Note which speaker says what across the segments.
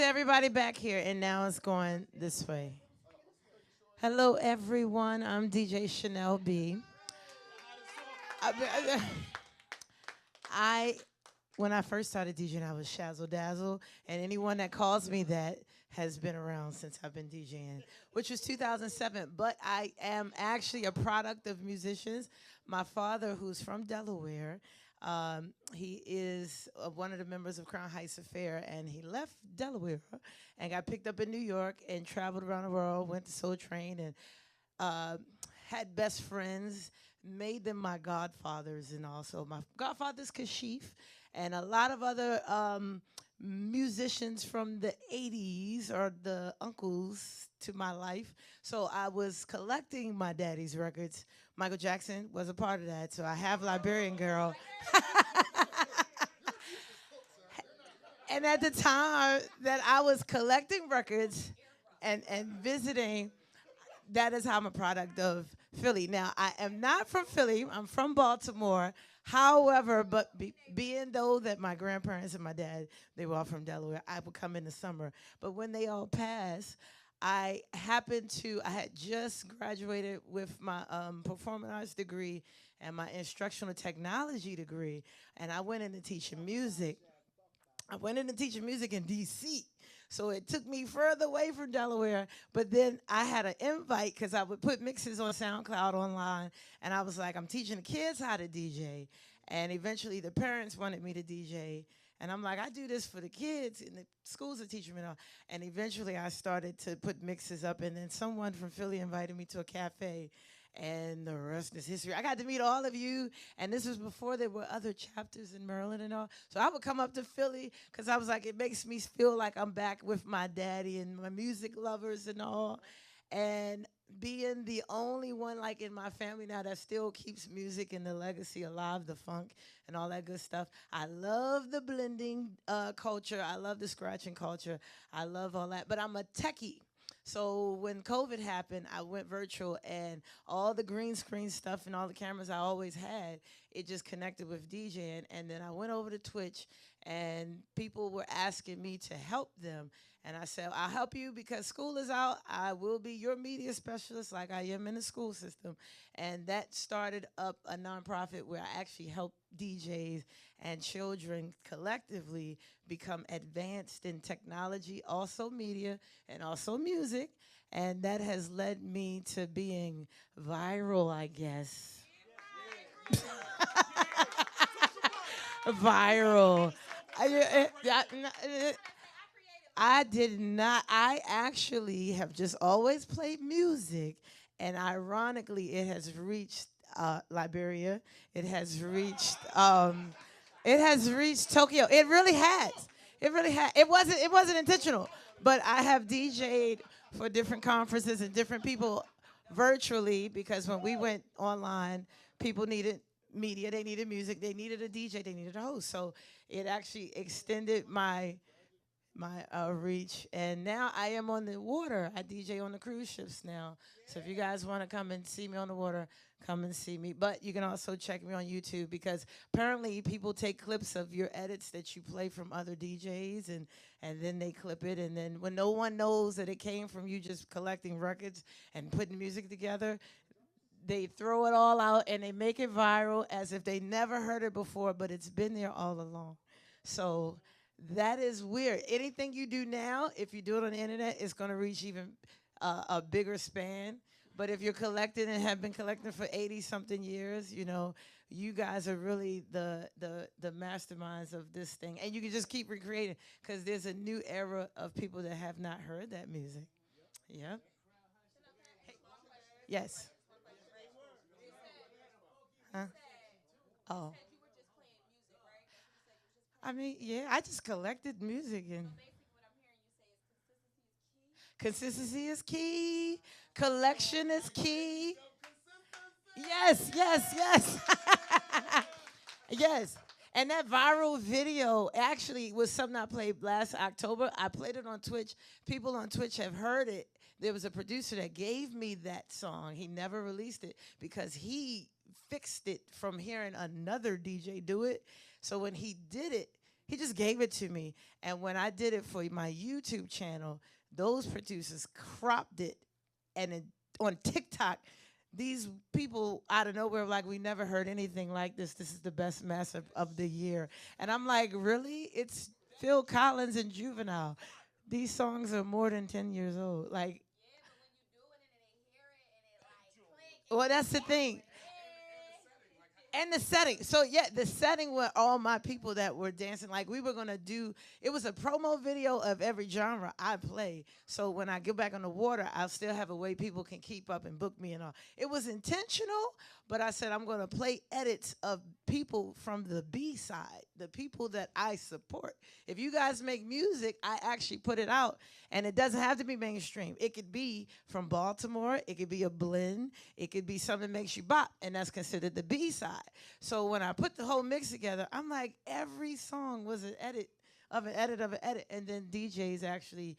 Speaker 1: everybody back here, and now it's going this way. Hello, everyone. I'm DJ Shannell B. I, I when I first started DJing, I was Shazzle Dazzle, and anyone that calls me that has been around since I've been DJing, which was 2007. But I am actually a product of musicians. My father, who's from Delaware, he is one of the members of Crown Heights Affair, and he left Delaware and got picked up in New York and traveled around the world, went to Soul Train, and uh, had best friends, made them my godfathers, and also my godfather's Kashif, and a lot of other musicians from the 80s are the uncles to my life. So I was collecting my daddy's records. Michael Jackson was a part of that. So I have Liberian Girl. And at the time that I was collecting records and visiting, that is how I'm a product of Philly. Now, I am not from Philly. I'm from Baltimore. However, but being though that my grandparents and my dad, they were all from Delaware, I would come in the summer. But when they all passed, I had just graduated with my performing arts degree and my instructional technology degree, and I went into teaching music. I went into teaching music in D.C., so it took me further away from Delaware. But then I had an invite because I would put mixes on SoundCloud online, and I was like, I'm teaching the kids how to DJ. And eventually the parents wanted me to DJ. And I'm like, I do this for the kids, and the schools are teaching me now. And eventually I started to put mixes up, and then someone from Philly invited me to a cafe, and the rest is history. I got to meet all of you, and this was before there were other chapters in Maryland and all. So I would come up to Philly because I was like, it makes me feel like I'm back with my daddy and my music lovers and all. And being the only one like in my family now that still keeps music and the legacy alive, the funk and all that good stuff. I love the blending culture. I love the scratching culture. I love all that. But I'm a techie. So when COVID happened, I went virtual, and all the green screen stuff and all the cameras I always had, it just connected with DJing. And then I went over to Twitch, and people were asking me to help them. And I said, I'll help you because school is out. I will be your media specialist like I am in the school system. And that started up a nonprofit where I actually help DJs and children collectively become advanced in technology, also media, and also music. And that has led me to being viral, I guess. Viral. I did not. I actually have just always played music, and ironically, it has reached Liberia. It has reached. It has reached Tokyo. It really has. It really has. It wasn't. It wasn't intentional, but I have DJ'd for different conferences and different people virtually because when we went online, people needed media, they needed music, they needed a DJ, they needed a host. So it actually extended my reach, and now I am on the water. I DJ on the cruise ships now. So if you guys want to come and see me on the water, come and see me. But you can also check me on YouTube because apparently people take clips of your edits that you play from other DJs, and then they clip it, and then when no one knows that it came from you just collecting records and putting music together, they throw it all out and they make it viral as if they never heard it before, but it's been there all along. So that is weird. Anything you do now, if you do it on the internet, it's going to reach even a bigger span. But if you're collecting and have been collecting for 80 something years, you know, you guys are really the masterminds of this thing. And you can just keep recreating because there's a new era of people that have not heard that music. Yep. Yes. Huh? Oh. I mean, yeah, I just collected music and consistency is key. Collection is key. Yes, yes, yes. Yes. And that viral video actually was something I played last October. I played it on Twitch. People on Twitch have heard it. There was a producer that gave me that song. He never released it because he fixed it from hearing another DJ do it. So when he did it, He just gave it to me. And when I did it for my YouTube channel, those producers cropped it, and on TikTok, these people out of nowhere were like, we never heard anything like this. This is the best mess of the year. And I'm like, really? It's Phil Collins and Juvenile. These songs are more than 10 years old. Like, well, that's the thing. And the setting. So yeah, the setting were all my people that were dancing. Like we were gonna do. It was a promo video of every genre I play. So when I get back on the water, I'll still have a way people can keep up and book me and all. It was intentional, but I said I'm gonna play edits of people from the B side, the people that I support. If you guys make music, I actually put it out, and it doesn't have to be mainstream. It could be from Baltimore. It could be a blend. It could be something that makes you bop, and that's considered the B side. So when I put the whole mix together, I'm like, every song was an edit of an edit of an edit, and then DJs actually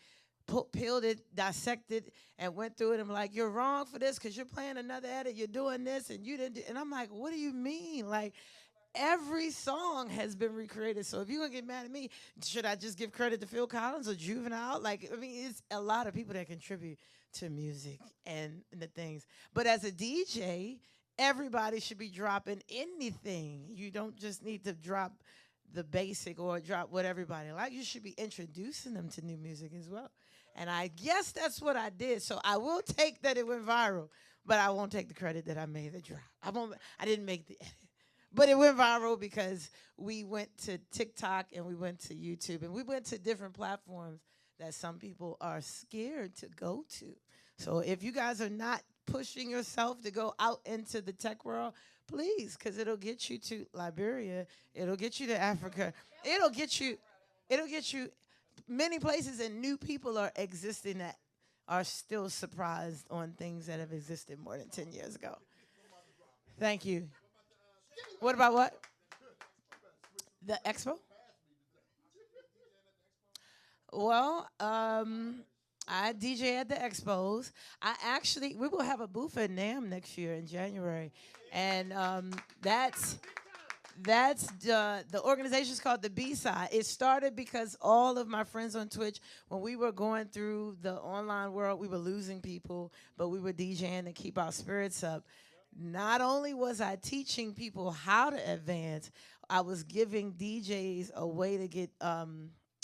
Speaker 1: peeled it, dissected, and went through it. I'm like, you're wrong for this because you're playing another edit. You're doing this, and you didn't. And I'm like, what do you mean? Like, every song has been recreated. So if you're gonna get mad at me, should I just give credit to Phil Collins or Juvenile? Like, I mean, it's a lot of people that contribute to music and the things. But as a DJ, everybody should be dropping anything. You don't just need to drop the basic or drop what everybody like. You should be introducing them to new music as well. And I guess that's what I did. So I will take that it went viral, but I won't take the credit that I made the drop. I didn't make the edit. But it went viral because we went to TikTok and we went to YouTube and we went to different platforms that some people are scared to go to. So if you guys are not pushing yourself to go out into the tech world, please, because it'll get you to Liberia, it'll get you to Africa, it'll get you many places, and new people are existing that are still surprised on things that have existed more than 10 years ago. Thank you. What about what? The expo? Well, I DJ at the expos. We will have a booth at NAM next year in January, and that's the organization's called the B Side. It started because all of my friends on Twitch, when we were going through the online world, we were losing people, but we were DJing to keep our spirits up. Not only was I teaching people how to advance, I was giving DJs a way to get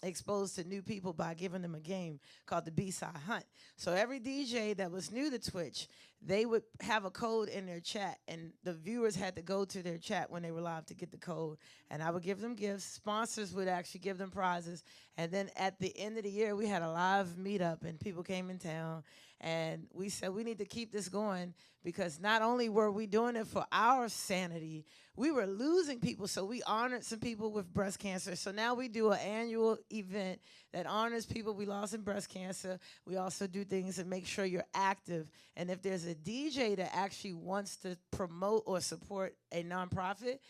Speaker 1: exposed to new people by giving them a game called the B-Side Hunt. So every DJ that was new to Twitch, they would have a code in their chat, and the viewers had to go to their chat when they were live to get the code. And I would give them gifts. Sponsors would actually give them prizes. And then at the end of the year, we had a live meetup, and people came in town. And we said, we need to keep this going because not only were we doing it for our sanity, we were losing people. So we honored some people with breast cancer. So now we do an annual event that honors people we lost in breast cancer. We also do things to make sure you're active. And if there's a DJ that actually wants to promote or support a nonprofit,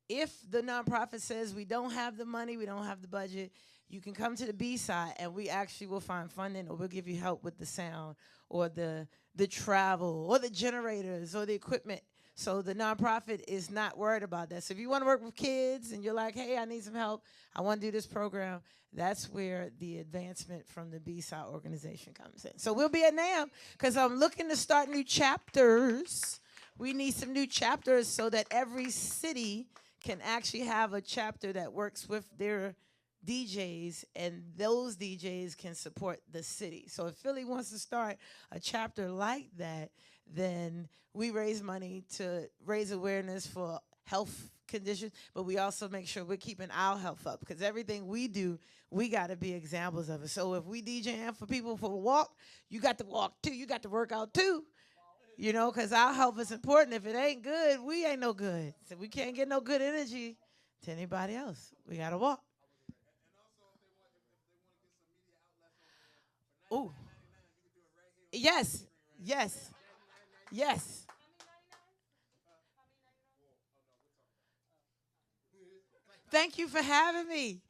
Speaker 1: if the nonprofit says we don't have the money, we don't have the budget, you can come to the B side and we actually will find funding, or we'll give you help with the sound or the travel or the generators or the equipment. So the nonprofit is not worried about that. So if you want to work with kids and you're like, hey, I need some help, I want to do this program, that's where the advancement from the B-Side organization comes in. So we'll be at NAM because I'm looking to start new chapters. We need some new chapters so that every city can actually have a chapter that works with their DJs, and those DJs can support the city. So if Philly wants to start a chapter like that, then we raise money to raise awareness for health conditions, but we also make sure we're keeping our health up because everything we do, we got to be examples of it. So if we DJing for people for a walk, you got to walk too. You got to work out too. You know, because our health is important. If it ain't good, we ain't no good. So we can't get no good energy to anybody else. We got to walk. Ooh. Yes. Yes. Yes. Thank you for having me.